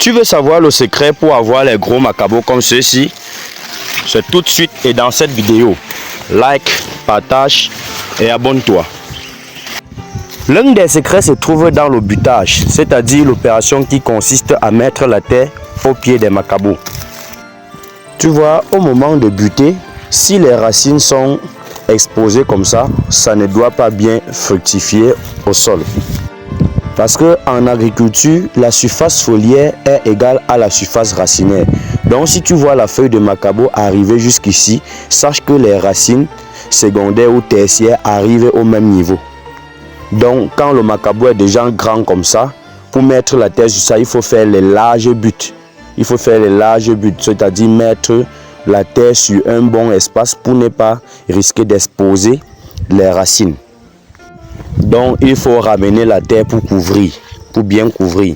Tu veux savoir le secret pour avoir les gros macabos comme ceux-ci? C'est tout de suite et dans cette vidéo. Like, partage et abonne-toi. L'un des secrets se trouve dans le butage, c'est-à-dire l'opération qui consiste à mettre la terre au pied des macabos. Tu vois, au moment de buter, si les racines sont exposées comme ça, ça ne doit pas bien fructifier au sol. Parce qu'en agriculture, la surface foliaire est égale à la surface racinaire. Donc si tu vois la feuille de macabo arriver jusqu'ici, sache que les racines secondaires ou tertiaires arrivent au même niveau. Donc quand le macabo est déjà grand comme ça, pour mettre la terre sur ça, il faut faire les larges buts. Il faut faire les larges buts, c'est-à-dire mettre la terre sur un bon espace pour ne pas risquer d'exposer les racines. Donc il faut ramener la terre pour couvrir, pour bien couvrir.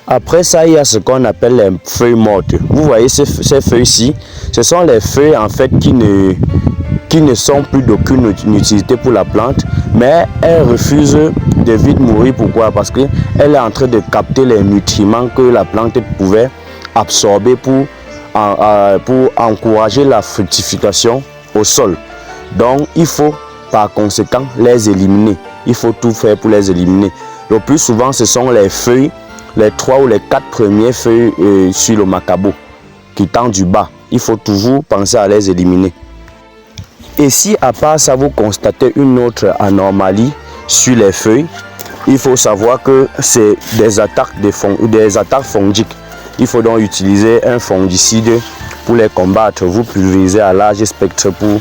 Après ça, il y a ce qu'on appelle les feuilles mortes. Vous voyez ces feuilles-ci, ce sont les feuilles en fait qui ne sont plus d'aucune utilité pour la plante, mais elles refusent de vite mourir. Pourquoi? Parce qu'elle est en train de capter les nutriments que la plante pouvait absorber pour encourager la fructification au sol. Donc il faut par conséquent les éliminer. Il faut tout faire pour les éliminer. Le plus souvent, ce sont les feuilles, les 3 ou les 4 premières feuilles sur le macabo qui tendent du bas. Il faut toujours penser à les éliminer. Et si à part ça, vous constatez une autre anomalie sur les feuilles, il faut savoir que c'est des attaques fongiques. Il faut donc utiliser un fongicide pour les combattre. Vous pulvérisez à large spectre pour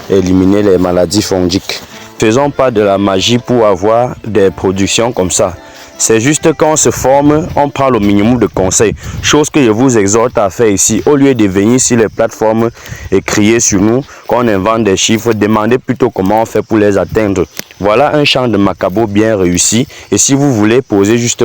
éliminer les maladies fongiques. Faisons pas de la magie pour avoir des productions comme ça. C'est juste quand on se forme, on prend le minimum de conseils. Chose que je vous exhorte à faire ici. Au lieu de venir sur les plateformes et crier sur nous, qu'on invente des chiffres, demandez plutôt comment on fait pour les atteindre. Voilà un champ de macabo bien réussi. Et si vous voulez poser juste